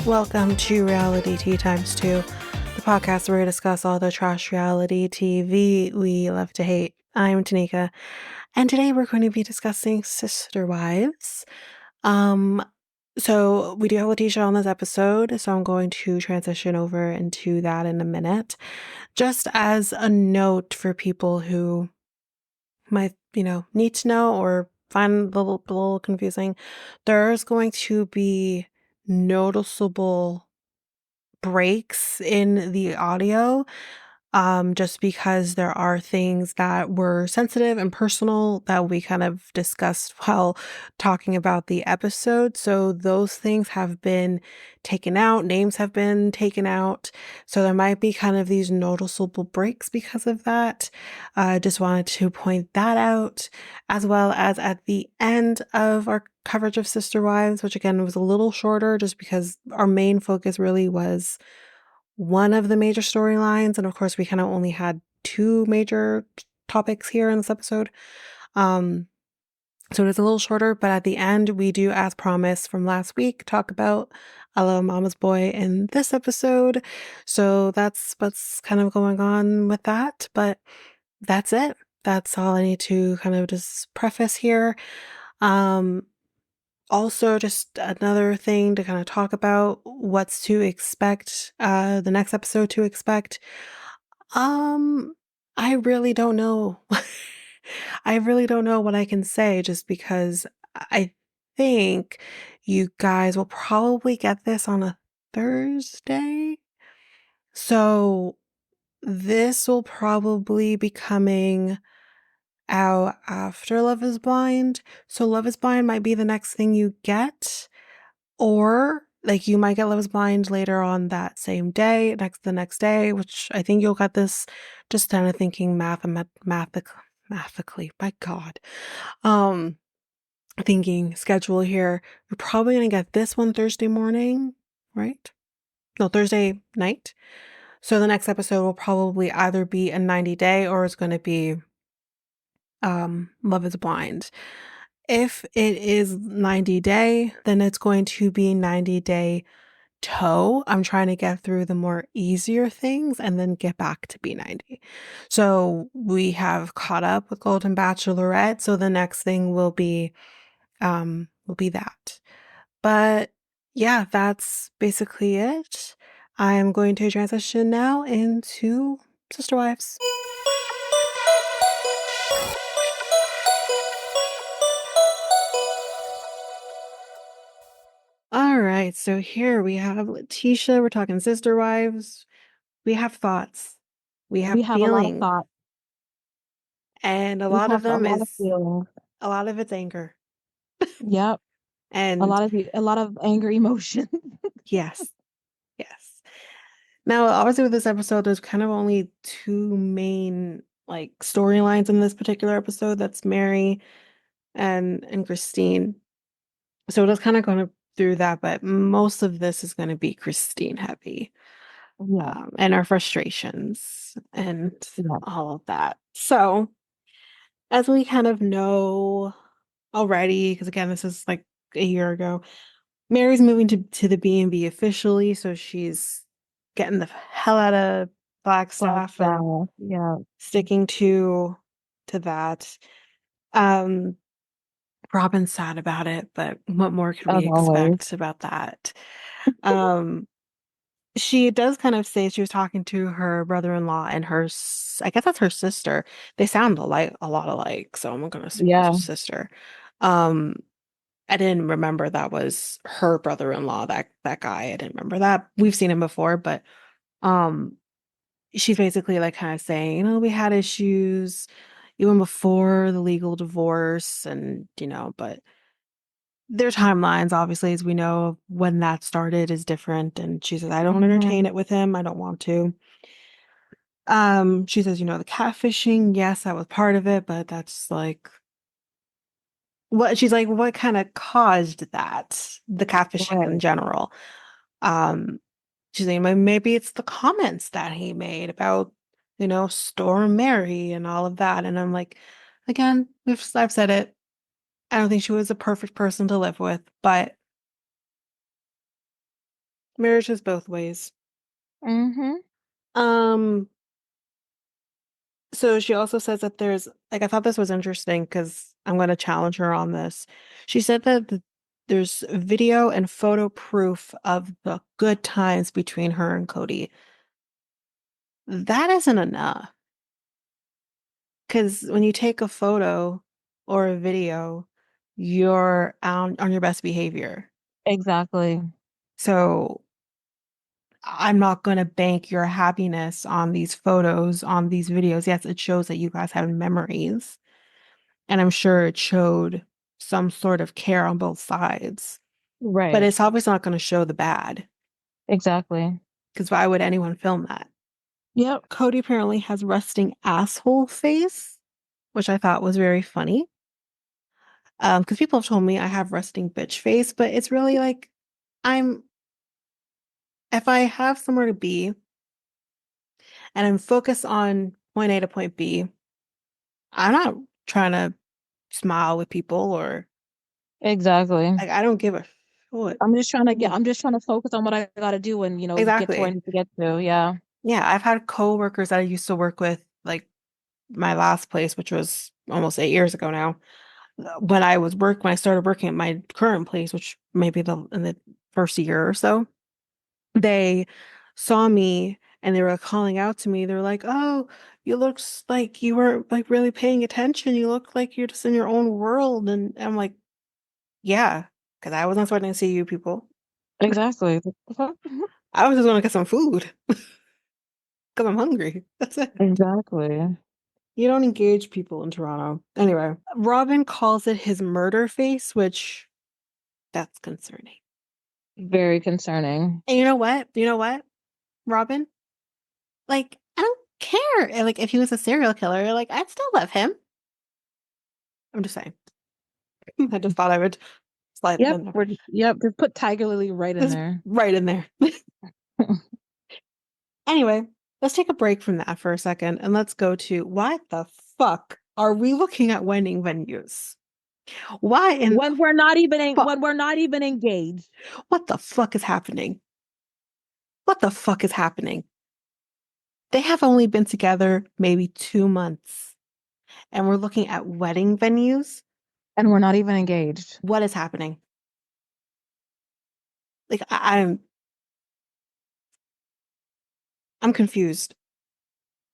Welcome to Reality Tea Times 2, the podcast where we discuss all the trash reality TV we love to hate. I'm Tanika, and today we're going to be discussing Sister Wives. Um, so we do have Letitia on this episode, so I'm going to transition over into that in a minute. Just as a note for people who might, need to know or find it a little confusing, there's going to be noticeable breaks in the audio, just because there are things that were sensitive and personal that we kind of discussed while talking about the episode. So those things have been taken out, names have been taken out. So there might be kind of these noticeable breaks because of that. I just wanted to point that out, as well as at the end of our coverage of Sister Wives, which again was a little shorter just because our main focus really was one of the major storylines. And of course, we kind of only had two major topics here in this episode. Um, so it is a little shorter, but at the end, we do, as promised from last week, talk about I Love Mama's Boy in this episode. So that's what's kind of going on with that. But that's it. That's all I need to kind of just preface here. Um, Also, just another thing to kind of talk about what's to expect, the next episode to expect. Um, I really don't know. I really don't know what I can say just because I think you guys will probably get this on a Thursday. So this will probably be coming out after Love is Blind. So Love is Blind might be the next thing you get. Or like you might get Love is Blind later on that same day, the next day, which I think you'll get this just kind of thinking mathically, by God. Um, Thinking schedule here. You're probably gonna get this one Thursday morning, right? No, Thursday night. So the next episode will probably either be a 90 day or it's gonna be Love is Blind. If it is 90 day, then it's going to be 90 day toe. I'm trying to get through the more easier things and then get back to B90. So we have caught up with Golden Bachelorette. So the next thing will be that. But yeah, that's basically it. I'm going to transition now into Sister Wives. All right, so here we have Letitia. We're talking Sister Wives. We have thoughts. We have We have a lot of feelings. thoughts. And We have a lot of feelings. a lot of it's anger. Yep. And A lot of anger emotion. yes, yes. Now, obviously, with this episode, there's kind of only two main like storylines in this particular episode. That's Meri and Christine. So it is kind of going through that, but most of this is going to be Christine heavy, Yeah. and our frustrations and Yeah. all of that. So, as we kind of know already, because again, this is like a year ago, Mary's moving to the B&B officially, so she's getting the hell out of Flagstaff and Flagstaff. Yeah. sticking to that. Um, Robin's sad about it, but what more could we As always. expect about that? Um, she does kind of say she was talking to her brother-in-law and I guess that's her sister. They sound a lot alike, so I'm gonna assume it's her Yeah. sister. Um, I didn't remember that was her brother-in-law, that guy. I didn't remember that. We've seen him before, but um she's basically like kind of saying, we had issues even before the legal divorce and, but their timelines, obviously, as we know, when that started is different. And she says, I don't entertain Hmm. it with him. I don't want to. She says, the catfishing, yes, that was part of it, but that's like what kind of caused that? The catfishing in Right. general. Um, she's saying maybe it's the comments that he made about, Storm Mary and all of that. And I'm like, again, I've said it. I don't think she was a perfect person to live with, but Marriage is both ways. Mhm. Um, so she also says that there's like I thought this was interesting because I'm going to challenge her on this. She said that there's video and photo proof of the good times between her and Kody. That isn't enough because when you take a photo or a video, you're on your best behavior. Exactly. So I'm not going to bank your happiness on these photos, on these videos. Yes, it shows that you guys have memories. And I'm sure it showed some sort of care on both sides. But Right. it's obviously not going to show the bad, Exactly. because why would anyone film that? Yep. Kody apparently has resting asshole face, which I thought was very funny. Because people have told me I have resting bitch face, but it's really like I'm if I have somewhere to be and I'm focused on point A to point B, I'm not trying to smile with people or Exactly. like I don't give a shit. I'm just trying to focus on what I gotta do and, get to where I Exactly. need to get to. Yeah. Yeah, I've had coworkers that I used to work with, like my last place, which was almost 8 years ago now. When I started working at my current place, which maybe in the first year or so, they saw me and they were calling out to me. They were like, "Oh, you look like you weren't like really paying attention. You look like you're just in your own world." And I'm like, "Yeah, because I wasn't starting to see you people. Exactly. The fuck? I was just going to get some food because I'm hungry. That's it." Exactly. You don't engage people in Toronto. Anyway, Robin calls it his murder face, which that's concerning. Very concerning. And you know what? You know what, Robin? Like, I don't care. Like, if he was a serial killer, like, I'd still love him. I'm just saying. I just thought I would slide it Yep. in there. Yep. Just put Tiger Lily right in It's there. right in there. Anyway, let's take a break from that for a second and let's go to what the fuck are we looking at wedding venues? Why in the fuck? When we're not even engaged. What the fuck is happening? What the fuck is happening? They have only been together maybe 2 months, and we're looking at wedding venues. And we're not even engaged. What is happening? Like I'm confused.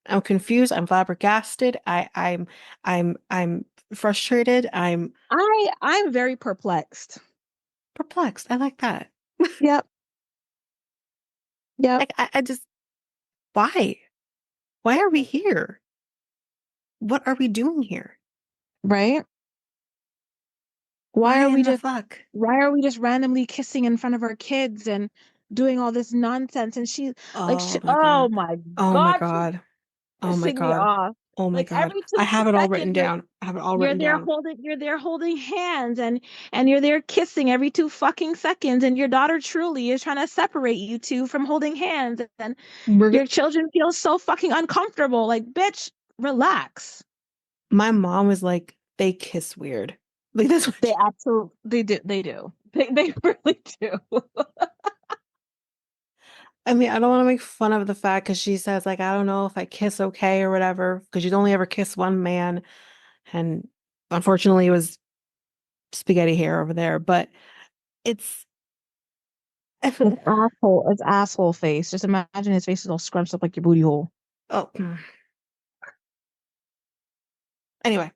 I'm confused. I'm flabbergasted. I'm frustrated. I'm I'm very perplexed. perplexed. I like that. Yep. Yep. Like I just why? Why are we here? What are we doing here? Right? Why Why are we in the just fuck? why are we just randomly kissing in front of our kids and doing all this nonsense? And Oh my oh God. my Oh my God, she's God. Oh my pissing me God. off. Oh my Like God. every I 2 have it all written seconds down. I have it all written down. you're there holding hands and you're there kissing every 2 fucking seconds and your daughter truly is trying to separate you two from holding hands and We're your children feel so fucking uncomfortable. Like, bitch, relax. My mom was like, they kiss weird. Like that's what They absolutely they do. They really do. I mean, I don't want to make fun of the fact because she says like, I don't know if I kiss okay or whatever, because you'd only ever kiss one man, and unfortunately it was spaghetti hair over there. But it's It's asshole face. Just imagine his face is all scrunched up like your booty hole. oh, anyway,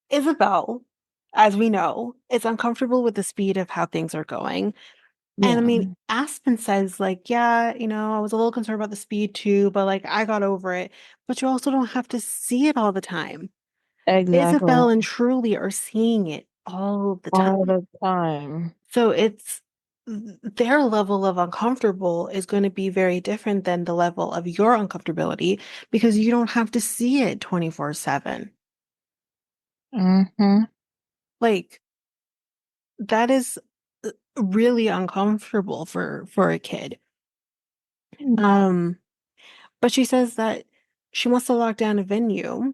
Isabel, as we know, is uncomfortable with the speed of how things are going. And I Yeah, mean, Aspen says, like, yeah, I was a little concerned about the speed too, but like, I got over it. But you also don't have to see it all the time. exactly. Isabel and Truly are seeing it all the All time. the time. So their level of uncomfortable is going to be very different than the level of your uncomfortability because you don't have to see it 24/7. Hmm. Like, that is really uncomfortable for a kid. Um, but she says that she wants to lock down a venue.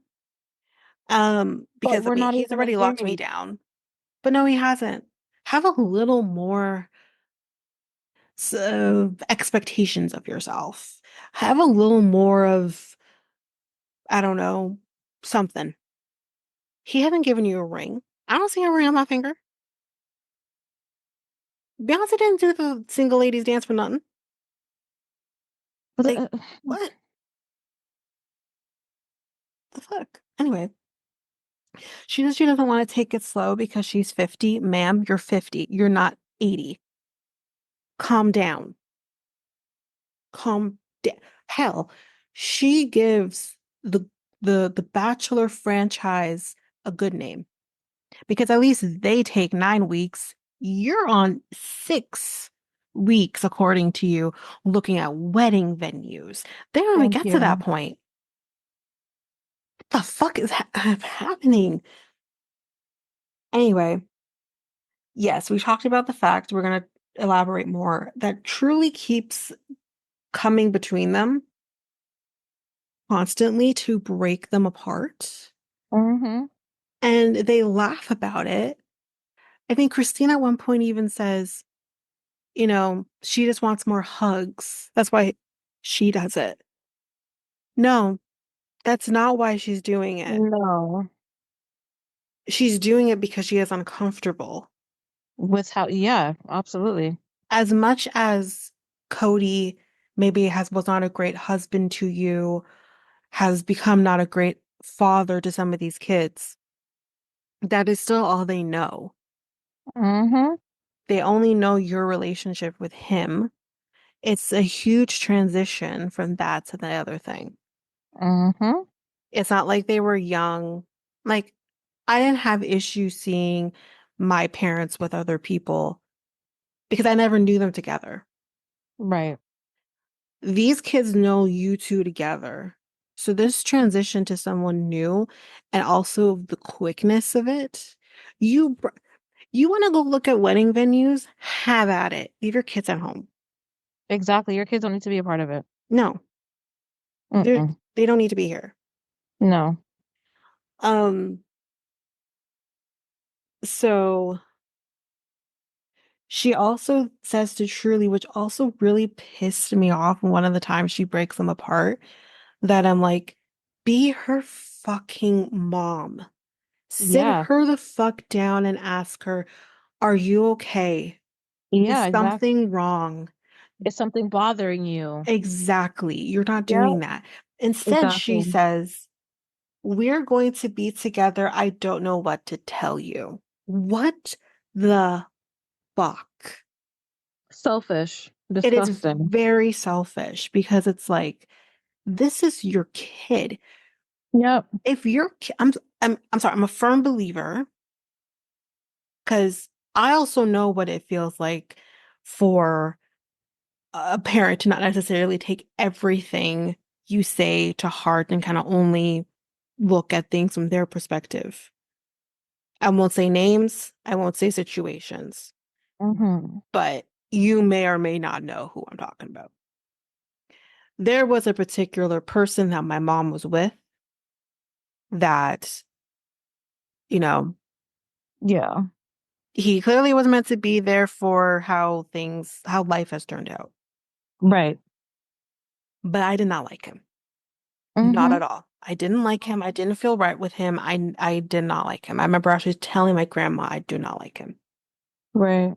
But Because I we're mean, not he's even already locked me engaged. down. But no, he hasn't. Have a little more. expectations of yourself. Have a little more of, I don't know, something. He hasn't given you a ring. I don't see a ring on my finger. Beyonce didn't do the single ladies dance for nothing. But, Like, what the fuck? Anyway, she says she doesn't want to take it slow because she's 50. Ma'am, you're 50. You're not 80. Calm down. Calm down. Hell, she gives the Bachelor franchise a good name because at least they take 9 weeks. You're on 6 weeks, according to you, looking at wedding venues. They don't even thank get to that you. point. What the fuck is happening? Anyway, yes, we talked about the fact, we're going to elaborate more, that truly keeps coming between them constantly to break them apart. Mm-hmm. And they laugh about it. I think Christine at one point even says, she just wants more hugs. That's why she does it. No, that's not why she's doing it. No. She's doing it because she is uncomfortable. With how, yeah, absolutely. As much as Kody maybe was not a great husband to you, has become not a great father to some of these kids, that is still all they know. Mm-hmm. They only know your relationship with him. It's a huge transition from that to the other thing. Mm-hmm. It's not like they were young. Like, I didn't have issues seeing my parents with other people because I never knew them together. Right. These kids know you two together. So this transition to someone new and also the quickness of it, you you want to go look at wedding venues? Have at it. Leave your kids at home. Exactly. Your kids don't need to be a part of it. No, Mm-mm. they don't need to be here. No. Um, so she also says to Truly, which also really pissed me off one of the times she breaks them apart, that I'm like, be her fucking mom. Sit Yeah. her the fuck down and ask her, are you okay? Yeah, Is exactly. something wrong? Is something bothering you? Exactly. You're not Yeah, doing that. Instead, she exactly. says, we're going to be together. I don't know what to tell you. What the fuck? Selfish. It is Disgusting. very selfish because it's like, this is your kid. Yep. If your ki- I'm sorry, I'm a firm believer because I also know what it feels like for a parent to not necessarily take everything you say to heart and kind of only look at things from their perspective. I won't say names, I won't say situations, Mm-hmm. but you may or may not know who I'm talking about. There was a particular person that my mom was with that, you know, Yeah. he clearly was meant to be there for how life has turned out. Right. But I did not like him. Not Mm-hmm. at all. I didn't like him. I didn't feel right with him. I did not like him. I remember actually telling my grandma I do not like him. Right.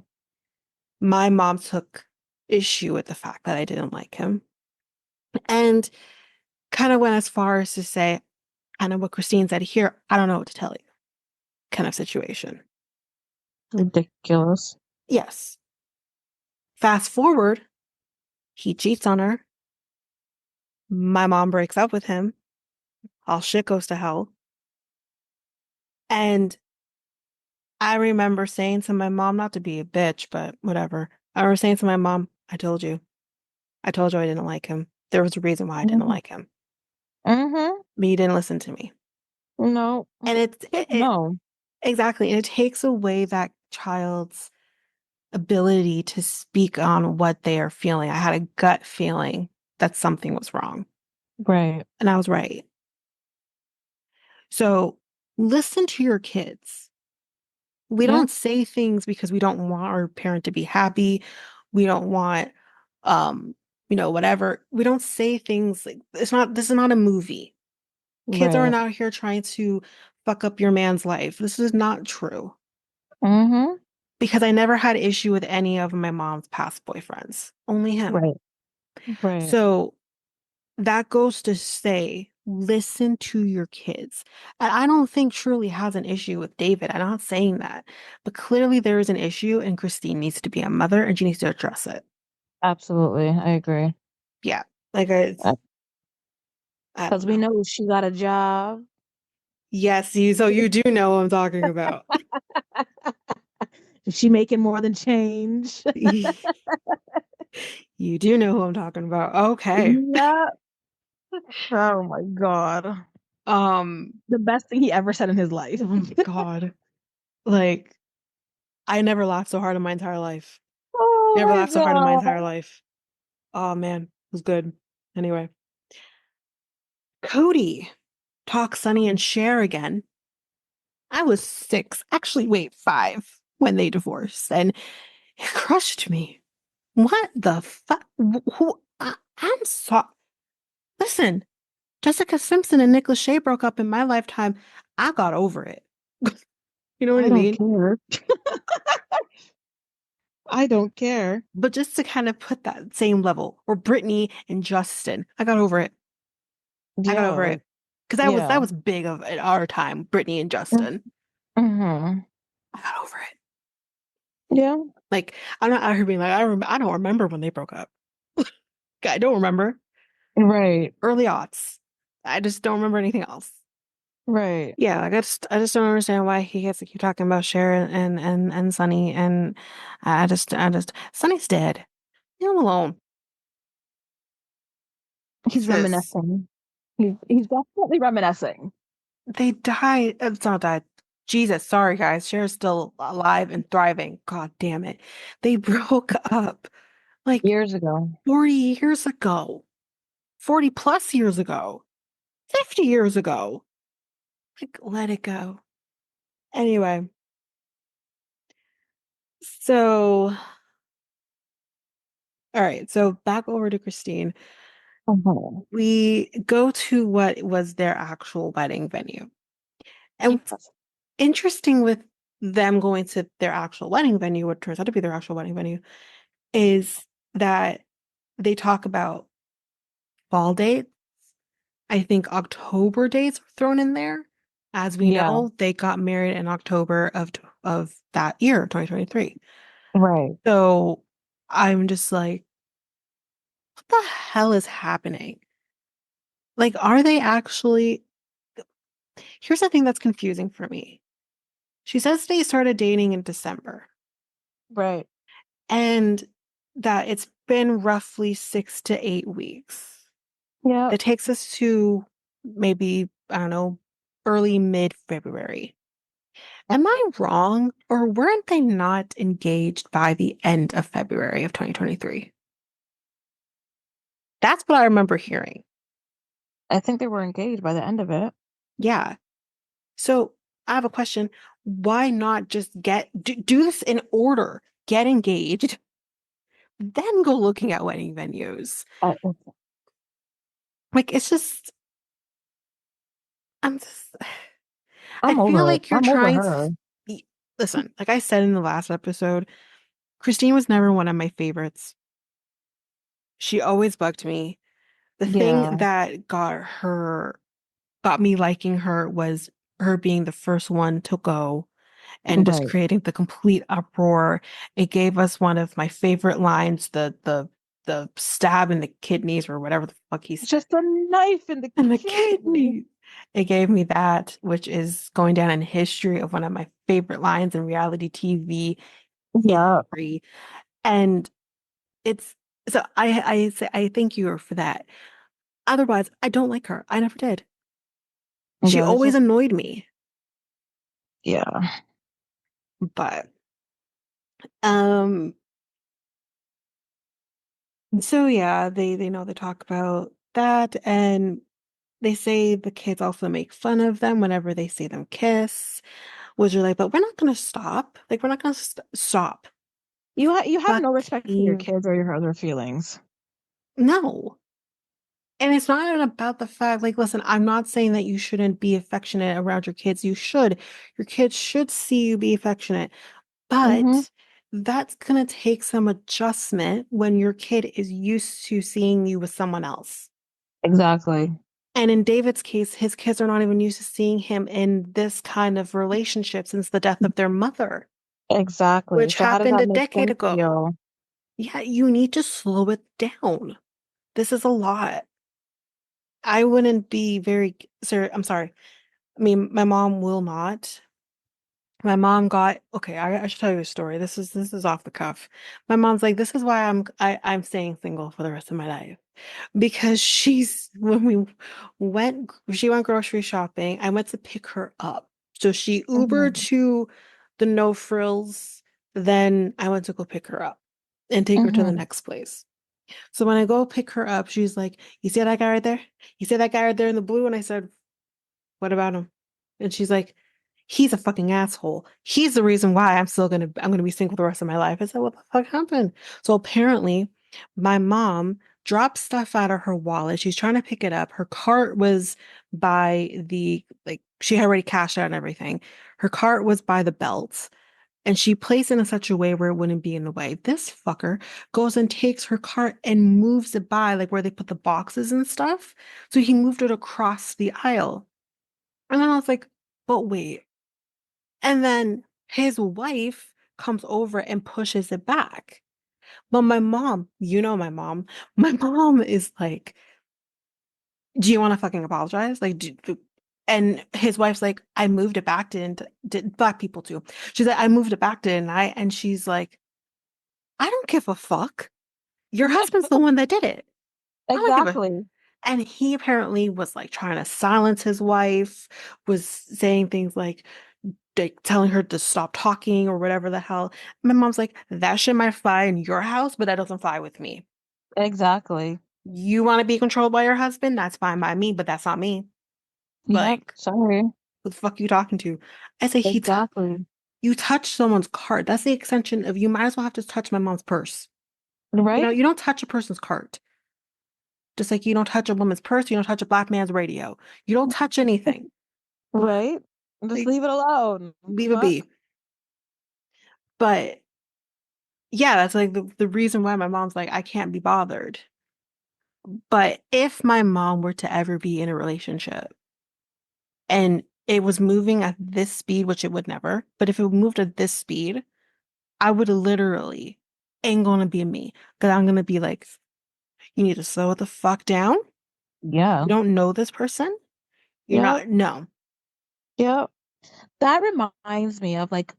My mom took issue with the fact that I didn't like him and kind of went as far as to say, kind of what Christine said here, I don't know what to tell you, kind of situation. Ridiculous. Yes. Fast forward, he cheats on her. My mom breaks up with him. All shit goes to hell. And I remember saying to my mom, not to be a bitch, but whatever. I remember saying to my mom, I told you. I told you I didn't like him. There was a reason why I didn't Mm-hmm. like him. Mm-hmm. But you didn't listen to me. No. And it No. exactly, and it takes away that child's ability to speak on what they are feeling. I had a gut feeling that something was wrong, Right. and I was right. So listen to your kids. We Yeah. don't say things because we don't want our parent to be happy. We don't want, um, whatever. We don't say things like this is not a movie. Kids aren't Right. out here trying to fuck up your man's life. This is not true. Mm-hmm. Because I never had issue with any of my mom's past boyfriends, only him. Right. Right. So that goes to say, listen to your kids. And I don't think Shirley has an issue with David. I'm not saying that. But clearly there is an issue, and Christine needs to be a mother and she needs to address it. Absolutely. I agree. Yeah. Like, I don't Because we know. know she got a job. Yes, so you do know what I'm talking about. She making more than change. You do know who I'm talking about. Okay. Yeah. Oh my God. Um, The best thing he ever said in his life. oh my God. Like, I never laughed so hard in my entire life. Oh Never my laughed so hard in my entire God. life. Oh man, it was good. Anyway, Kody talks Sonny and Cher again. I was 6, actually, wait, 5 when they divorced, and it crushed me. What the fuck? Who? I'm so. Listen, Jessica Simpson and Nick Lachey broke up in my lifetime. I got over it. You know what I I don't mean? care. I don't care. But just to kind of put that same level, or Brittany and Justin, I got over it. I got Yeah, over like, it because that yeah. was big of in our time. Brittany and Justin, Mm-hmm. I got over it. Yeah. Like I'm not out here being like I don't remember when they broke up. I don't remember Right. early aughts. I just don't remember anything else. Right. Yeah, like I just don't understand why he gets to keep talking about Sharon and Sonny, and I just Sonny's dead. Leave him alone. He's Sis, reminiscing. He's definitely reminiscing. they died. It's not died. Jesus, sorry guys. Cher's still alive and thriving. God damn it. They broke up like Years ago. 40 years ago. 40 plus years ago. 50 years ago. Like, let it go. Anyway, so all right, so back over to Christine. Mm-hmm. We go to what was their actual wedding venue. And what's interesting with them going to their actual wedding venue, what turns out to be their actual wedding venue, is that they talk about fall dates. I think October dates were thrown in there. As we Yeah. know, they got married in October of that year, 2023. Right. So I'm just like, what the hell is happening? Like, are they actually? Here's the thing that's confusing for me. She says they started dating in December Right. and that it's been roughly 6 to 8 weeks. Yeah. That takes us to maybe, I don't know, early mid-February. Am I wrong, or weren't they not engaged by the end of February of 2023? That's what I remember hearing. I think they were engaged by the end of it. Yeah. So I have a question. Why not just do this in order? Get engaged, then go looking at wedding venues. I, Like it's just, I'm just, I I'm feel over it. like you're I'm over trying to her. listen, like I said in the last episode, Christine was never one of my favorites. She always bugged me. The thing Yeah. that got me liking her was her being the first one to go and just Right. creating the complete uproar. It gave us one of my favorite lines, the stab in the kidneys or whatever the fuck he's Just a knife in the in the kidney. kidneys. It gave me that, which is going down in history of one of my favorite lines in reality TV Yeah. history. And it's so I say I thank you for that. Otherwise, I don't like her. I never did. She Yeah. It's always just, annoyed me. yeah. But um so yeah, they know they talk about that, and they say the kids also make fun of them whenever they see them kiss, which are like, but we're not gonna stop. Like we're not gonna stop. You have no respect for your fucking kids or your other feelings. no. And it's not even about the fact, like, listen, I'm not saying that you shouldn't be affectionate around your kids. You should. Your kids should see you be affectionate. Mhm. But that's gonna take some adjustment when your kid is used to seeing you with someone else. Exactly. And in David's case, his kids are not even used to seeing him in this kind of relationship since the death of their mother, Exactly. which So how does happened that a make decade them ago. feel? Yeah, you need to slow it down. This is a lot. I wouldn't be very, sir, I'm sorry. I mean, my mom will not. My mom got, okay, I should tell you a story. This is off the cuff. My mom's like, this is why I'm staying single for the rest of my life. Because she's when we she went grocery shopping. I went to pick her up. So she Ubered Mhm. to the No Frills, then I went to go pick her up and take her to the Mhm. next place. So when I go pick her up, she's like, "You see that guy right there? You see that guy right there in the blue?" And I said, "What about him?" And she's like, "He's a fucking asshole. He's the reason why I'm gonna be single the rest of my life." I said, "What the fuck happened?" So apparently, my mom dropped stuff out of her wallet. She's trying to pick it up. Her cart was by the like she had already cashed out and everything. Her cart was by the belts. And she placed it in such a way where it wouldn't be in the way. This fucker goes and takes her cart and moves it by like where they put the boxes and stuff. So he moved it across the aisle. And then I was like, but wait. And then his wife comes over and pushes it back. But my mom, you know my mom, my mom is like, do you want to fucking apologize? And his wife's like, I moved it back, did black people too. She's like, I moved it back, didn't I? And she's like, I don't give a fuck. Your husband's the one that did it. I don't give a. Exactly. And he apparently was like trying to silence his wife, was saying things like telling her to stop talking or whatever the hell. My mom's like, that shit might fly in your house, but that doesn't fly with me. Exactly. You want to be controlled by your husband? That's fine by me, but that's not me. Yep. Like, Sorry. who the fuck you talking to? I say Exactly. you touch someone's cart. That's the extension of you might as well have to touch my mom's purse. Right? You don't touch a person's cart. Just like you don't touch a woman's purse, you don't touch a black man's radio. You don't touch anything. Right? Just Like, leave it alone. leave it be. Fuck. But yeah, that's like the reason why my mom's like, I can't be bothered. But if my mom were to ever be in a relationship and it was moving at this speed, which it would never, but if it moved at this speed, I would literally ain't gonna be me. Because I'm gonna be like, you need to slow it the fuck down. Yeah. You don't know this person. You're Yep. not, no. Yep. That reminds me of like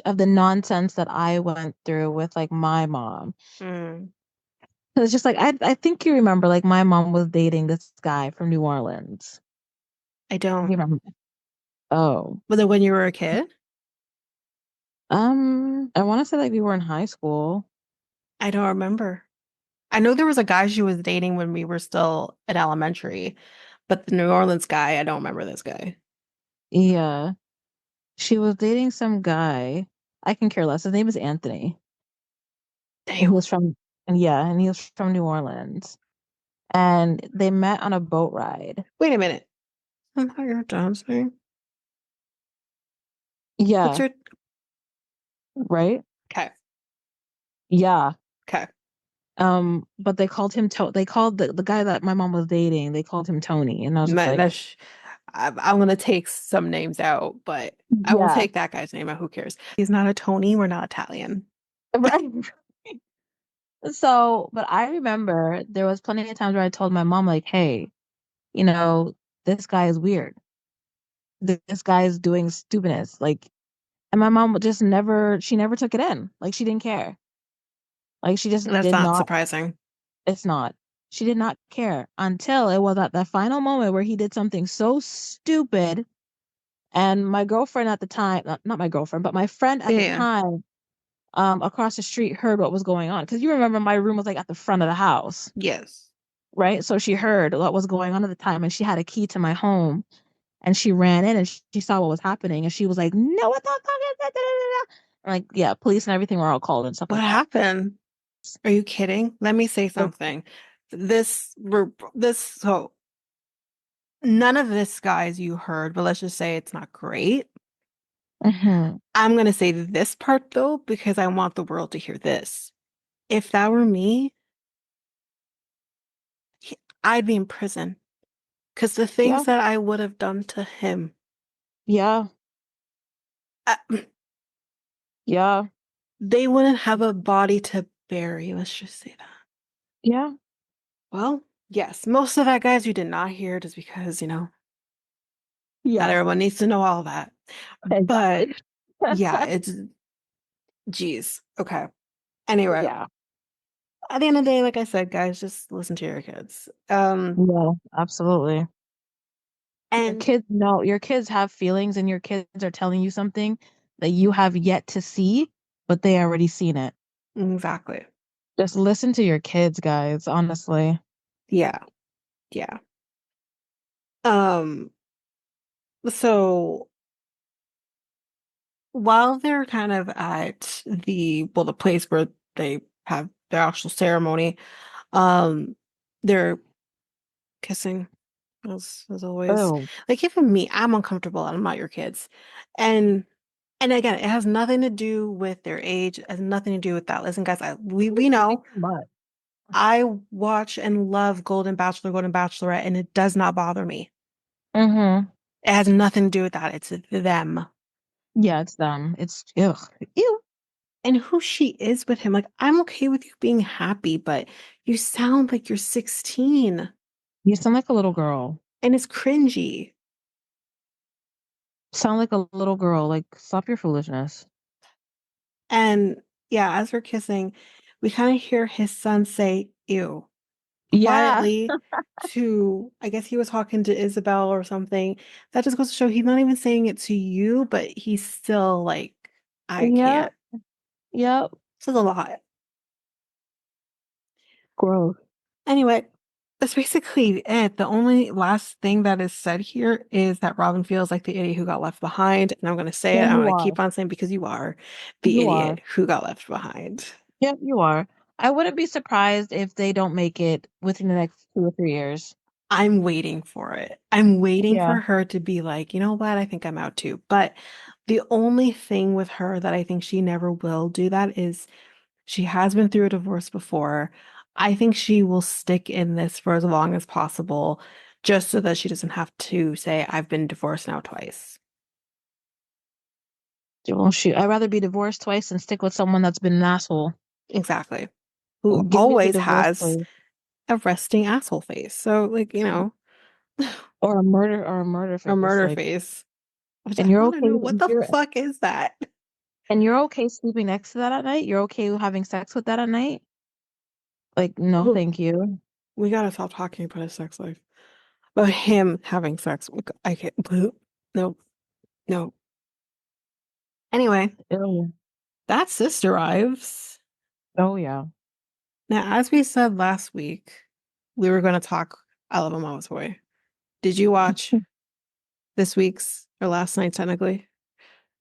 of the nonsense that I went through with like my mom. Mm, 'Cause it's just like I think you remember like my mom was dating this guy from New Orleans. I don't. You remember? Oh. Was it when you were a kid? I want to say like we were in high school. I don't remember. I know there was a guy she was dating when we were still at elementary, but the New Orleans guy, I don't remember this guy. Yeah. She was dating some guy. I can care less. His name is Anthony. And he Damn. was from and yeah, and he was from New Orleans. And they met on a boat ride. Wait a minute. I'm not your dad's name. What's Yeah, your right? okay? Yeah. Okay. But they called him they called the guy that my mom was dating, they called him Tony. And I was just My, like, that's I'm gonna take some names out, but I will yeah. take that guy's name out. Who cares? He's not a Tony. We're not Italian. Right. So, but I remember there was plenty of times where I told my mom, like, hey, you know, this guy is weird. This guy is doing stupidness. Like, and my mom just never, she never took it in. Like, she didn't care. Like, she just That's did not not, surprising. it's not. She did not care until it was at that final moment where he did something so stupid. And my girlfriend at the time, not my girlfriend, but my friend at the Yeah. time, across the street heard what was going on. Because you remember my room was like at the front of the house. Yes. Right? So she heard what was going on at the time and she had a key to my home and she ran in and she saw what was happening and she was like, no, what the fuck is that? Da, da, da, da." Like, yeah, police and everything were all called and stuff What like that. happened? Are you kidding? Let me say Like, something. So none of this, guys, you heard, but let's just say it's not great. hmm I'm gonna say this part though, because I want the world to hear this. If that were me, I'd be in prison. Because the yeah, things that I would have done to him, yeah, uh, yeah, they wouldn't have a body to bury. Let's just say that. yeah, Well, yes, most of that, guys, you did not hear just because, not yeah. everyone needs to know all that. But Exactly. yeah, it's, geez. Okay. Anyway, Yeah, at the end of the day, like I said, guys, just listen to your kids. yeah, absolutely. Your And kids know, your kids have feelings and your kids are telling you something that you have yet to see, but they already seen it. exactly. Just listen to your kids, guys, honestly. Yeah, yeah. Um, so while they're kind of at the place where they have their actual ceremony, um, they're kissing as always. Oh, Like even me, I'm uncomfortable and I'm not your kids. And and again, it has nothing to do with their age, it has nothing to do with that. Listen, guys, we too know much. I watch and love Golden Bachelor, Golden Bachelorette, and it does not bother me. Mm-hmm. It has nothing to do with that. It's them. Yeah, it's them. It's ugh. Ew. And who she is with him. Like, I'm okay with you being happy, but you sound like you're 16 You sound like a little girl. and it's cringy. Sound like a little girl. Like, stop your foolishness. And yeah, as we're kissing, we kind of hear his son say, ew, Yeah. quietly to, I guess he was talking to Isabel or something. That just goes to show he's not even saying it to you, but he's still like, I Yep. can't. Yep. This is a lot. Gross. Anyway, that's basically it. The only last thing that is said here is that Robin feels like the idiot who got left behind. And I'm going to say it. And I'm you going to are. keep on saying because you are the You are. idiot who got left behind. Yep, you are. I wouldn't be surprised if they don't make it within the next 2 or 3 years. I'm waiting for it. I'm waiting Yeah. for her to be like, you know what? I think I'm out too. But the only thing with her that I think she never will do that is she has been through a divorce before. I think she will stick in this for as long as possible just so that she doesn't have to say, I've been divorced now twice. Well, shoot. I'd rather be divorced twice than stick with someone that's been an asshole. Exactly. Who Give me the always divorce, has please. a resting asshole face. So, like, Or a murder a face. murder Like, face. Which and I you're want to okay. know what the fuck is that? And you're okay sleeping next to that at night? You're okay with having sex with that at night? Like, no, Oh, thank you. we gotta stop talking about his sex life. About him having sex. I can't. No, no. Anyway, Ew. that's Sister Wives. Oh yeah. Now, as we said last week, we were going to talk I Love a Mama's Boy. Did you watch this week's or last night, technically?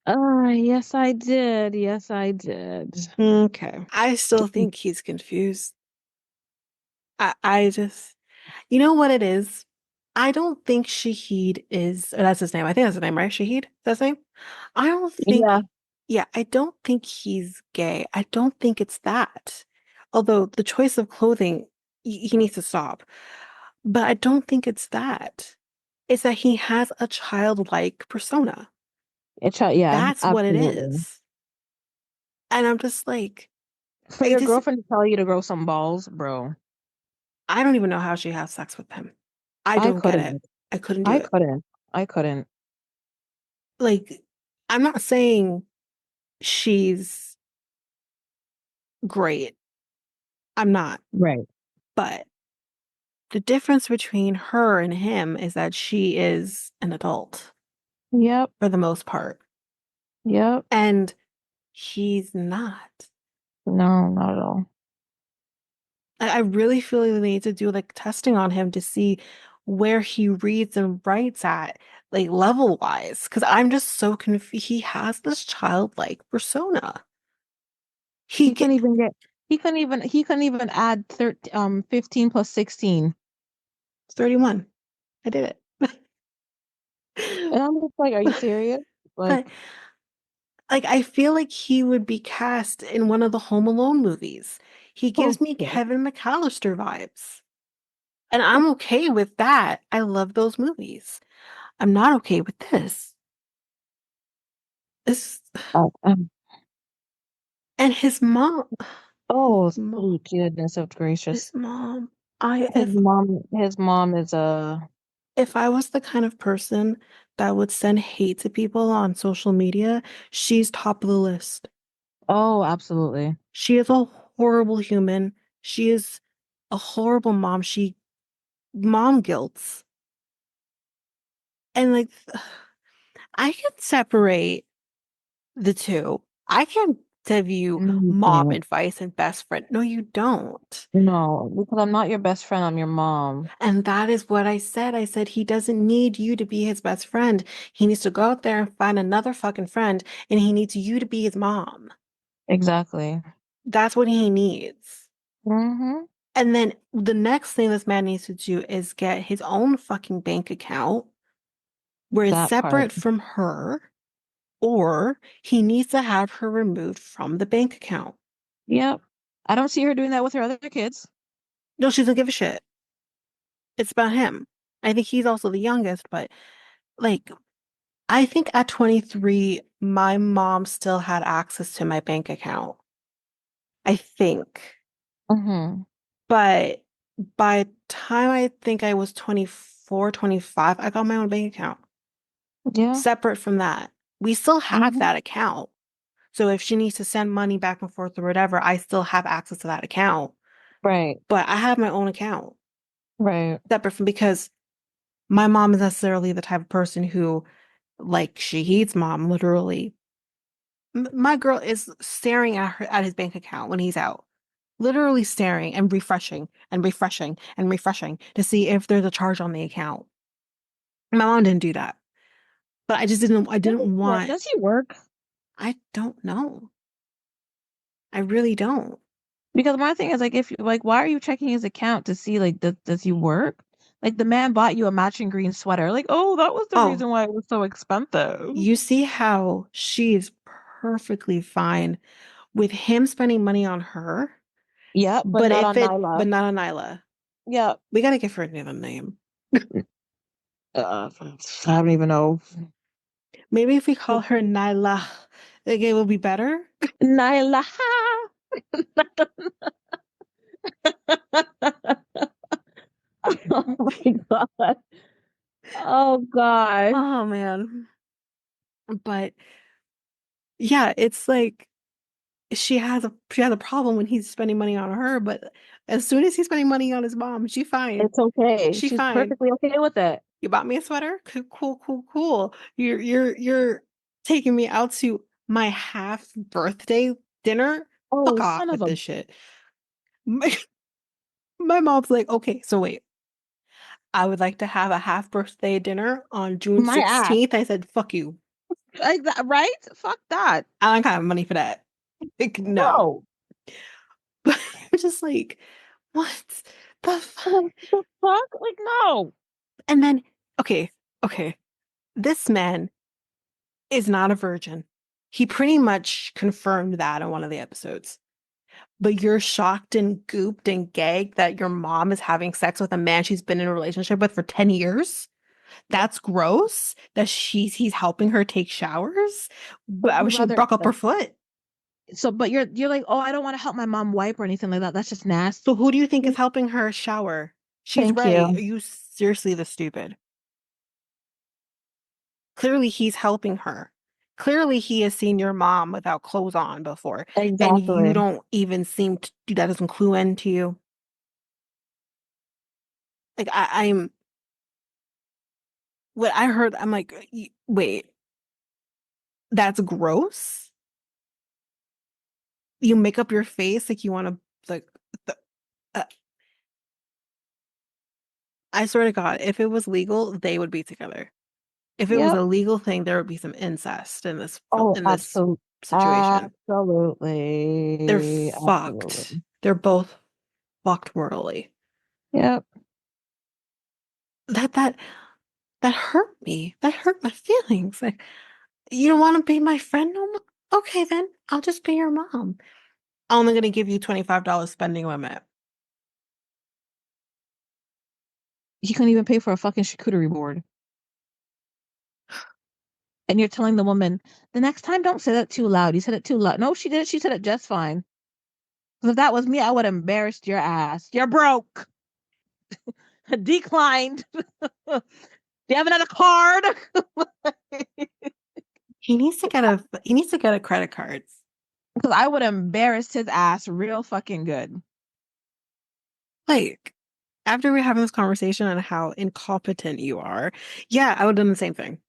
Yes, I did. Yes, I did. Okay. I still think he's confused. I just, you know what it is? I don't think Shahid is, or that's his name. I think that's his name, right? Shahid? That's his name? I don't think, Yeah. yeah, I don't think he's gay. I don't think it's that. Although the choice of clothing, he needs to stop. But I don't think it's that. It's that he has a childlike persona. Yeah, That's what it absolutely. is. And I'm just like, For I your just, girlfriend to tell you to grow some balls, bro. I don't even know how she has sex with him. I I don't get it. couldn't. I couldn't do I it. couldn't. I couldn't. Like, I'm not saying she's great. I'm not. Right. But the difference between her and him is that she is an adult Yep. for the most part. Yep. And he's not. No, not at all. I really feel like they need to do like testing on him to see where he reads and writes at, like level wise, because I'm just so confused. He has this childlike persona. He He can couldn't even get he couldn't even add 15 plus 16. 31. I did And it. I'm just like, are you serious? Like, But like I feel like he would be cast in one of the Home Alone movies. He oh, gives me God. Kevin McAllister vibes. And I'm okay with that. I love those movies. I'm not okay with this. This Oh, and his mom, his oh, mom, oh, goodness of his gracious. mom. I His mom is a, if I was the kind of person that would send hate to people on social media, she's top of the list. oh, absolutely. She is a horrible human. She is a horrible mom. She mom guilts. And like I can separate the two. I can give you No, you mom can't. advice and best friend. No, you don't. No, because I'm not your best friend, I'm your mom. And that is what I said. I said he doesn't need you to be his best friend. He needs to go out there and find another fucking friend, and he needs you to be his mom. Exactly. That's what he needs. Mm-hmm. And then the next thing this man needs to do is get his own fucking bank account where it's That part. separate from her, or he needs to have her removed from the bank account. Yep. I don't see her doing that with her other kids. No, she doesn't give a shit. It's about him. I think he's also the youngest, but like, I think at 23, my mom still had access to my bank account. I think. Mm-hmm. But by the time I think I was 24, 25, I got my own bank account. Yeah. Separate from that. We still have Mm-hmm. that account. So if she needs to send money back and forth or whatever, I still have access to that account. Right. But I have my own account Right. separate from because my mom is necessarily the type of person who, like, she hates mom, literally. My girl is staring at her at his bank account when he's out, literally staring and refreshing and refreshing and refreshing to see if there's a charge on the account. My mom didn't do that, but I didn't want. Does he work? I don't know. I really don't. Because my thing is like, if you like, why are you checking his account to see like, does he work? Like the man bought you a matching green sweater. Like, oh, that was the Oh, reason why it was so expensive. you see how she's perfectly fine with him spending money on her, Yep, but not on but Nyla. not on Nyla. Yep. We gotta give her another name. Uh, I don't even know. Maybe if we call her Nyla, like it will be better. Nyla. Oh my God. Oh gosh. Oh man. But yeah, it's like she has a problem when he's spending money on her, but as soon as he's spending money on his mom, she fine. It's okay. She She's fine. perfectly okay with it. You bought me a sweater? Cool, cool, cool. You're taking me out to my half birthday dinner? Fuck Oh, off son of with a, this shit. My, my mom's like, okay, so wait. I would like to have a half birthday dinner on June my ass. 16th. I said, fuck you. Like that, right? Fuck that. I don't have money for that. Like, no. No. But I'm just like, what the fuck? What the fuck? Like, no. And then, okay, okay. This man is not a virgin. He pretty much confirmed that in one of the episodes. But you're shocked and gooped and gagged that your mom is having sex with a man she's been in a relationship with for 10 years? Yeah. That's gross. That he's helping her take showers. But But you she rather broke up her like foot. so but you're like, oh, I don't want to help my mom wipe or anything like that. That's just nasty. So who do you think is helping her shower? She's Thank right. Are you. you seriously this stupid? Clearly he's helping her. Clearly he has seen your mom without clothes on before, and you Exactly. don't even seem to, that doesn't clue into you. Like I'm what I heard, I'm like, wait, that's gross. You make up your face like you want to like, th- uh, I swear to God, if it was legal, they would be together. If it was Yep. a legal thing, there would be some incest in Oh, this situation. They're absolutely. fucked. Absolutely. They're both fucked morally. Yep. That that that hurt me. That hurt my feelings. Like, you don't want to be my friend no more? Okay, then I'll just be your mom. I'm only gonna give you $25 spending limit. You couldn't even pay for a fucking charcuterie board. And you're telling the woman, the next time don't say that too loud. You said it too loud. No, she did it. She said it just fine. 'Cause if that was me, I would have embarrassed your ass. You're broke. Declined. Do you have another card? He needs to get a credit card. Because I would have embarrassed his ass real fucking good. Like, after we're having this conversation on how incompetent you are, yeah, I would have done the same thing.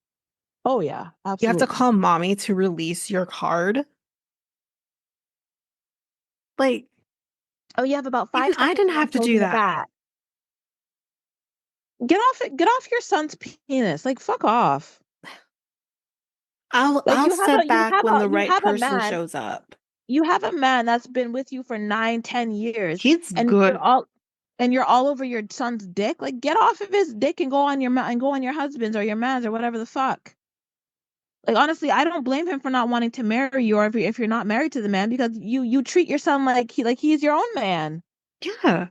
Oh yeah, You have to absolutely. call mommy to release your card. Like, Oh, you have about even five I seconds didn't and I'm have to do closing it that. back. Get off it. Get off your son's penis. Like fuck off. Like I'll step back when the you right have a person man. shows up. You have a man that's been with you for 9, 10 years, He's and good. you're all over your son's dick. Like get off of his dick and go on your husband's or your man's or whatever the fuck. Like honestly, I don't blame him for not wanting to marry you, or if you're not married to the man, because you treat your son like he's your own man. Yeah.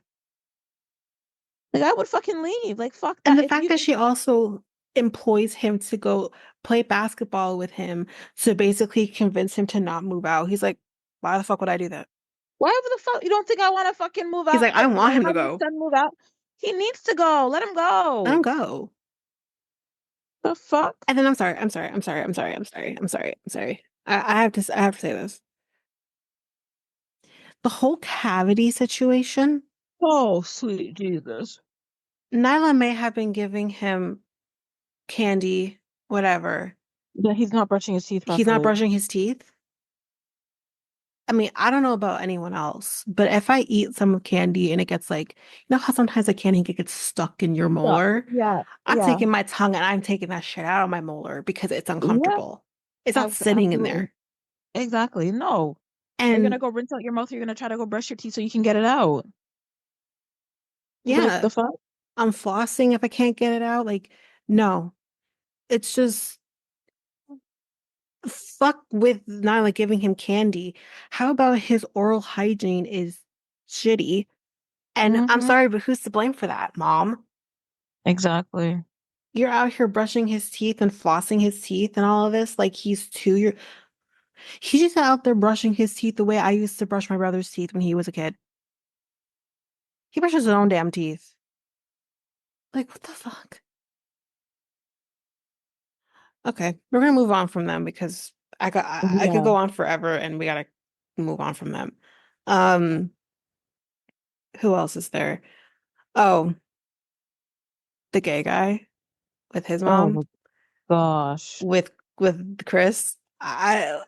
Like I would fucking leave. Like fuck And that. the fact that she also employs him to go play basketball with him to basically convince him to not move out. He's like, why the fuck would I do that? Why the fuck you don't think I want to fucking move He's out? like, I want Like him to have your go. son move out? He needs to go. Let him Let him go. go. The fuck? And then I'm sorry. I have to say this. The whole cavity situation, Oh, sweet Jesus. Nyla may have been giving him candy, whatever. Yeah, he's not brushing his teeth He's not properly. brushing his teeth. I mean, I don't know about anyone else, but if I eat some of candy and it gets like, you know how sometimes the candy gets stuck in your Yeah, molar? yeah, I'm yeah, taking my tongue and I'm taking that shit out of my molar because it's yeah. uncomfortable. It's not sitting in Absolutely. there. Exactly. No. Are you gonna And go rinse out your mouth? Or you're gonna try to go brush your teeth so you can get it out. Like yeah, the fuck? I'm flossing if I can't get it out. Like, no, it's just fuck with not like giving him candy. How about his oral hygiene is shitty? And I'm Mm-hmm. sorry, but who's to blame for that, mom? Exactly. You're out here brushing his teeth and flossing his teeth and all of this like he's 2 years. He's just out there brushing his teeth the way I used to brush my brother's teeth when he was a kid. He brushes his own damn teeth. Like, what the fuck? Okay, we're gonna move on from them because I could Yeah. go on forever and we gotta move on from them. Um, who else is there? Oh, the gay guy with his Oh mom my gosh. with Chris. I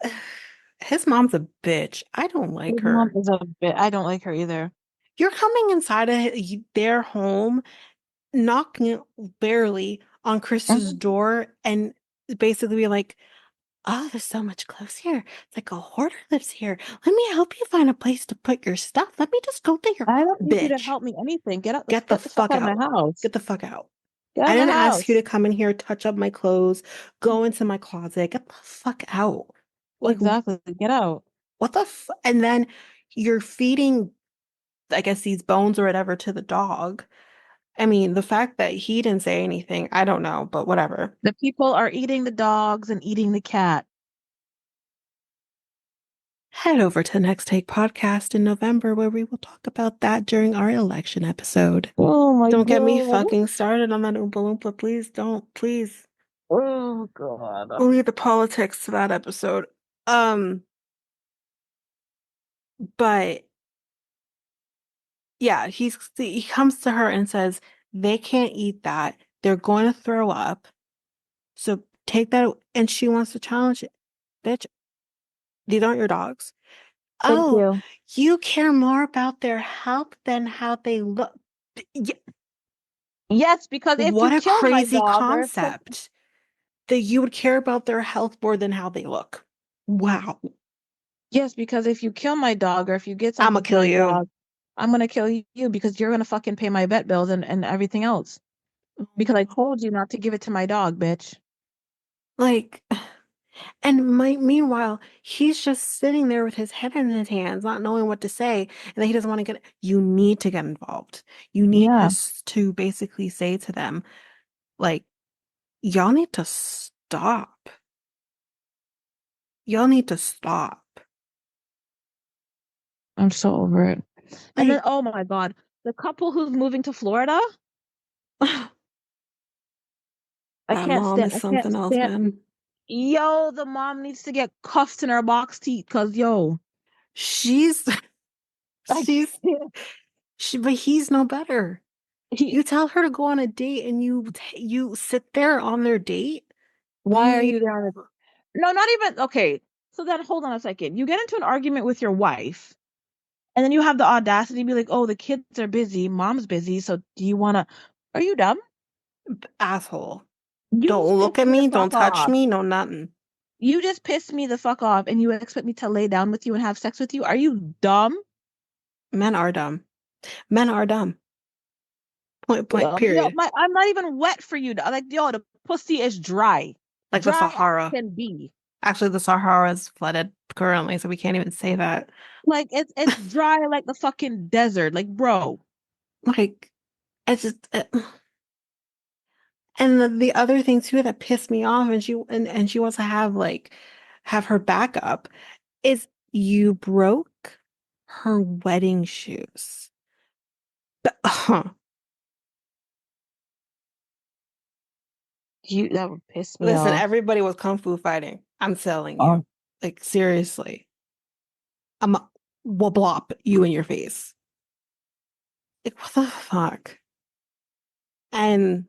his mom's a bitch. I don't like His mom her. is a bit. I don't like her either. You're coming inside of their home, knocking barely on Chris's Mhm. door, and basically be like, "Oh, there's so much clothes here. It's like a hoarder lives here. Let me help you find a place to put your stuff. Let me just go to your I don't need you to bitch. help me anything. Get the Get the fuck fuck out of my out. house. Get the fuck out. Get out I of my didn't ask you house. to come in here, touch up my clothes, go into my closet. Get the fuck out. Like, Exactly. Get out. what the f and then you're feeding, I guess, these bones or whatever to the dog. I mean, the fact that he didn't say anything, I don't know, but whatever. The people are eating the dogs and eating the cat. Head over to Next Take Podcast in November where we will talk about that during our election episode. Oh my Don't get me god. fucking started on that Oompa Loompa. Please don't. Please. Oh god. We'll leave the politics to that episode. Um, but yeah, he comes to her and says, they can't eat that. They're going to throw up. So take that. And she wants to challenge it. Bitch, these aren't your dogs. Thank Oh, you. you care more about their health than how they look. Y- Yes, because if What you a kill my crazy dog or if concept that you would care about their health more than how they look. Wow. yes, because if you kill my dog or if you get I'ma something to kill my you. dog, I'm gonna kill you because you're gonna fucking pay my vet bills and everything else. Because I told you not to give it to my dog, bitch. Like, and meanwhile, he's just sitting there with his head in his hands, not knowing what to say, and then he doesn't want to get. You need to get involved. You need Yeah, to basically say to them, like, y'all need to stop. Y'all need to stop. I'm so over it. And then, Like, oh my God, the couple who's moving to Florida, that I can't mom stand. is I can't something else, stand. man. Yo, the mom needs to get cuffed in her box teeth, cause yo, She's, I she's, can't. but he's no better. He, You tell her to go on a date and you sit there on their date. why are You you there? No, not even. Okay, so then hold on a second. You get into an argument with your wife, and then you have the audacity to be like, "Oh, the kids are busy, mom's busy, so do you wanna?" Are you dumb? asshole. You just Don't look pissed at me the me, fuck don't touch off. me, no nothing. You just pissed me the fuck off, and you expect me to lay down with you and have sex with you? Are you dumb? Men are dumb. Men are dumb. Point blank, Yo, period. I'm not even wet for you. Like, yo, the pussy is dry, Like the dry as Sahara. can be. Actually, the Sahara is flooded currently, so we can't even say that. Like, it's dry like the fucking desert. Like, bro, Like, it's just, and the other thing too that pissed me off, and she wants to have her backup is you broke her wedding shoes. you that would piss me Listen, off. everybody was kung fu fighting. I'm telling you. Oh, Like, seriously. I'm a woblop you in your face. Like, what the fuck? And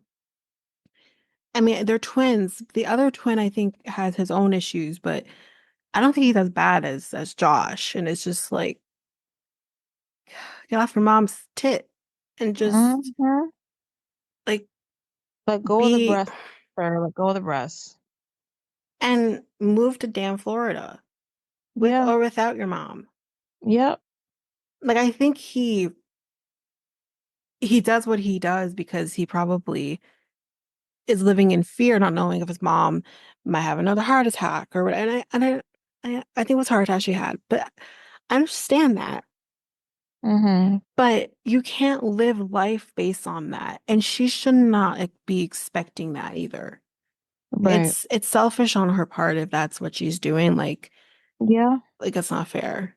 I mean, they're twins. The other twin, I think, has his own issues, but I don't think he's as bad as Josh. And it's just like, get off your mom's tit and just hmm. like Let go of the be breast, sir. Let go of the breast. and move to damn Florida with Yeah. or without your mom. Yep. Like, I think he does what he does because he probably is living in fear, not knowing if his mom might have another heart attack or what. And I think it was heart attack she had, but I understand that. Mm-hmm. But you can't live life based on that, and she should not be expecting that either. Right. It's selfish on her part if that's what she's doing. Yeah. Like it's not fair.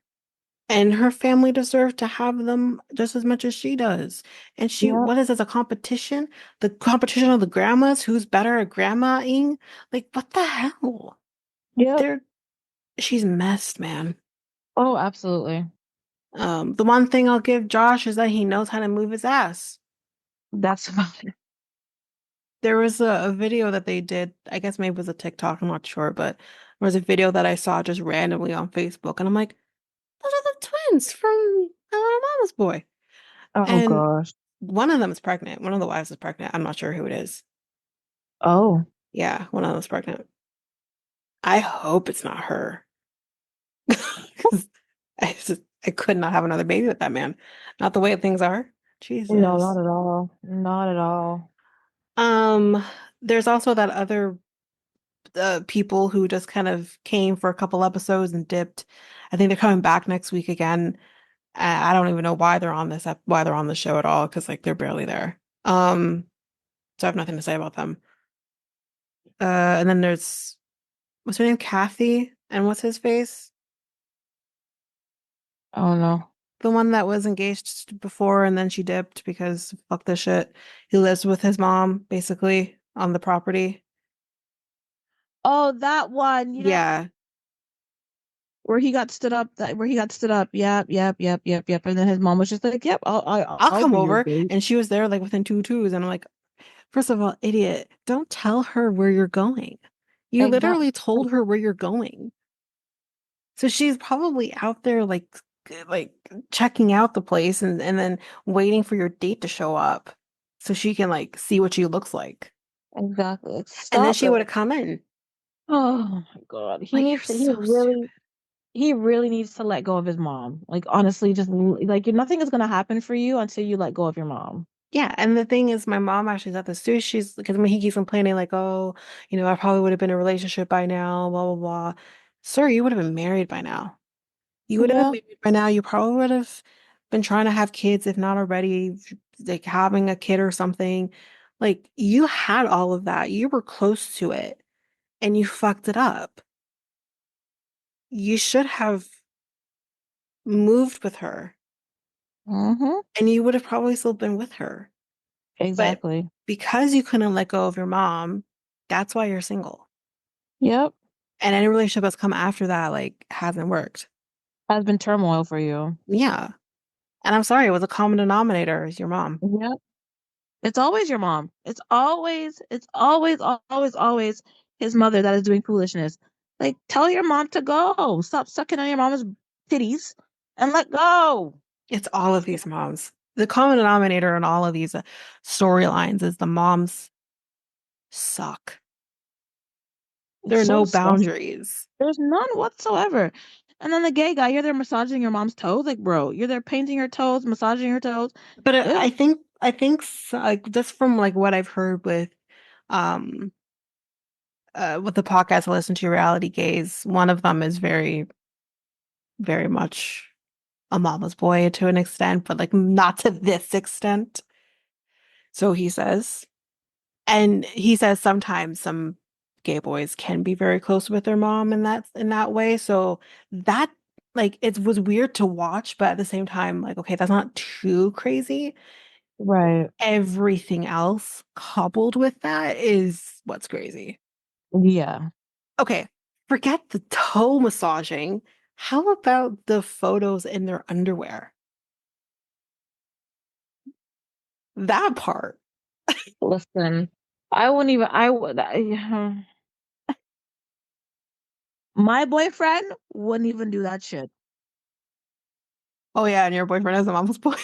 And her family deserves to have them just as much as she does. And Yep. what is this, a competition? The competition of the grandmas, who's better at grandma-ing? Like, what the hell? Yep. They're, she's messed, man. Oh, absolutely. The one thing I'll give Josh is that he knows how to move his ass. That's about it. There was a video that they did, I guess maybe it was a TikTok, I'm not sure, but there was a video that I saw just randomly on Facebook, and I'm like, those are the twins from Mama's Boy. Oh And gosh. one of them is pregnant. One of the wives is pregnant. I'm not sure who it is. Oh. Yeah, one of them is pregnant. I hope it's not her. Because I could not have another baby with that man. Not the way things are. No, not Jesus. at all. Not at all. Um, there's also that other people who just kind of came for a couple episodes and dipped. I think they're coming back next week again. I don't even know why they're on why they're on the show at all, because like they're barely there. So I have nothing to say about them. And then there's what's her name? Kathy, and what's his face? Oh no. The one that was engaged before and then she dipped because fuck this shit. He lives with his mom, basically, on the property. Oh, that one, Yeah. where he got stood up, where he got stood up. Yep, yep, yep, yep, yep. And then his mom was just like, "Yep, I'll I'll come be your over. date." And she was there like within two twos. And I'm like, first of all, idiot, don't tell her where you're going. You Exactly. literally told her where you're going. So she's probably out there like checking out the place and then waiting for your date to show up. so she can like see what she looks like. Exactly. Like, And then stop she it. would have come in. Oh my God. Like, you're so stupid. He really needs to let go of his mom. Like honestly, just like nothing is gonna happen for you until you let go of your mom. Yeah, and the thing is, my mom actually said this too. She's because when he keeps complaining, like, oh, I probably would have been in a relationship by now, blah, blah, blah. Sir, you would have been married by now. You would have been Yeah. married by now. You probably would have been trying to have kids, if not already, like having a kid or something. Like, you had all of that. You were close to it, and you fucked it up. You should have moved with her, Mm-hmm. and you would have probably still been with her. But Exactly. because you couldn't let go of your mom, that's why you're single. Yep. And any relationship that's come after that, like, hasn't worked. Has been turmoil for you. Yeah. And I'm sorry, it was a common denominator is your mom. Yep. It's always your mom. It's always his mother that is doing foolishness. Like, tell your mom to go. Stop sucking on your mama's titties and let go. It's all of these moms. The common denominator in all of these storylines is the moms suck. There It's are so no disgusting. boundaries. There's none whatsoever. And then the gay guy, you're there massaging your mom's toes. Like, bro, you're there painting her toes, massaging her toes. But Ew. I think like just from like what I've heard um with the podcast I listen to, Reality Gaze, one of them is very, very much a mama's boy to an extent, but like not to this extent. So he says. And he says sometimes some gay boys can be very close with their mom in that way. So that like it was weird to watch, but at the same time, like, okay, that's not too crazy. Right. Everything else coupled with that is what's crazy. Yeah. Okay, forget the toe massaging. How about the photos in their underwear? That part. Listen, I wouldn't even, I would, my boyfriend wouldn't even do that shit. Oh yeah, and your boyfriend is a mama's boy.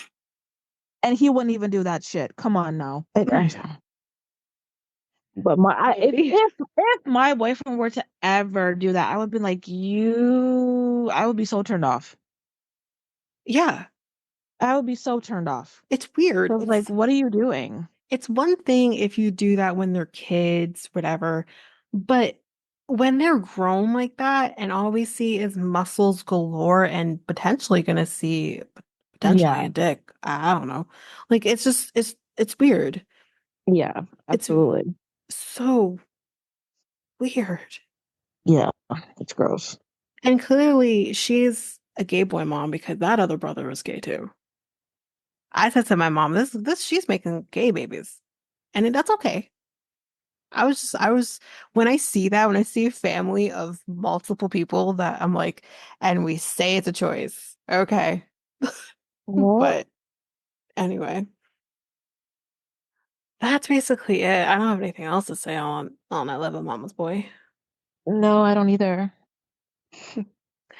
And he wouldn't even do that shit. Come on now. But if my boyfriend were to ever do that, I would be like, I would be so turned off. Yeah, I would be so turned off. it's weird. So it's like, what are you doing? It's one thing if you do that when they're kids, whatever, but when they're grown like that and all we see is muscles galore and potentially gonna see potentially Yeah, a dick. I don't know. Like it's just it's weird. yeah, It's absolutely. so weird. Yeah, it's gross. And clearly she's a gay boy mom because that other brother was gay too. I said to my mom, this she's making gay babies. And that's okay. When I see that, when I see a family of multiple people that I'm like, and we say it's a choice. Okay. What? But anyway, that's basically it. I don't have anything else to say on I Love a Mama's Boy. No, I don't either.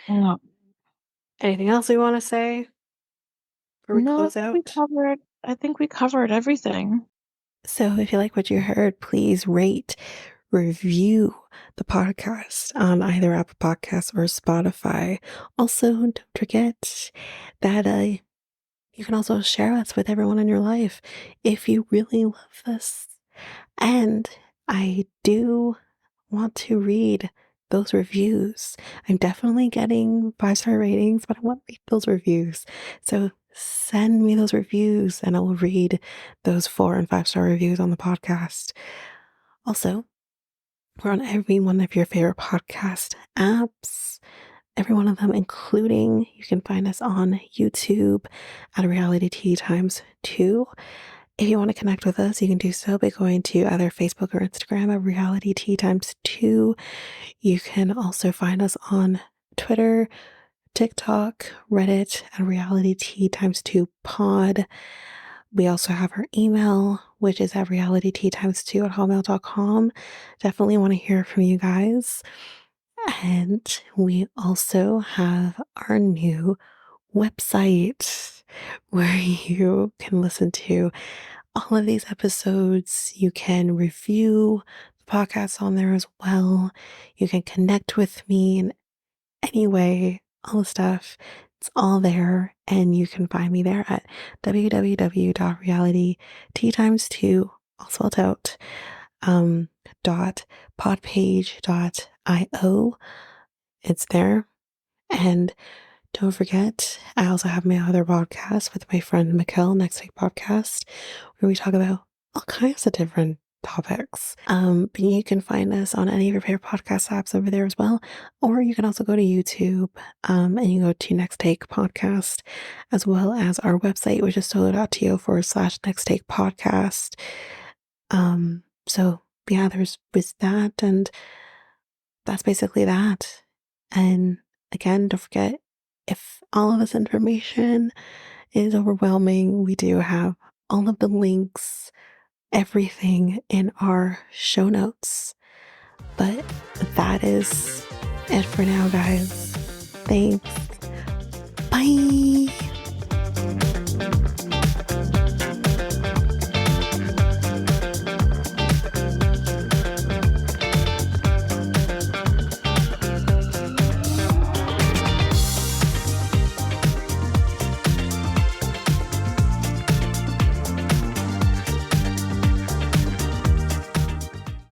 No, Anything else we want to say before we no, close out? I think we covered everything. So if you like what you heard, please rate, review the podcast on either Apple Podcasts or Spotify. Also, don't forget that you can also share us with everyone in your life if you really love this. And I do want to read those reviews. I'm definitely getting 5-star ratings, but I want to read those reviews. So send me those reviews and I will read those 4 and 5-star reviews on the podcast. Also, we're on every one of your favorite podcast apps. Every one of them, including you can find us on YouTube at Reality Tea Times 2. If you want to connect with us, you can do so by going to either Facebook or Instagram at Reality Tea Times 2. You can also find us on Twitter, TikTok, Reddit at Reality Tea Times 2 Pod. We also have our email, which is at realityteatimes2 at hotmail.com. Definitely want to hear from you guys. And we also have our new website where you can listen to all of these episodes. You can review the podcast on there as well. You can connect with me in any way, all the stuff. It's all there, and you can find me there at www.realityt times two, all spelled out, dot podpage.io. It's there. And don't forget, I also have my other podcast with my friend Mikkel, Next Take Podcast, where we talk about all kinds of different topics. But you can find us on any of your favorite podcast apps over there as well. Or you can also go to YouTube, and you go to Next Take Podcast, as well as our website, which is solo.to/Next Take Podcast. So yeah, there's with that, and that's basically that. And again, don't forget, if all of this information is overwhelming, we do have all of the links, everything in our show notes. But that is it for now, guys. Thanks. Bye.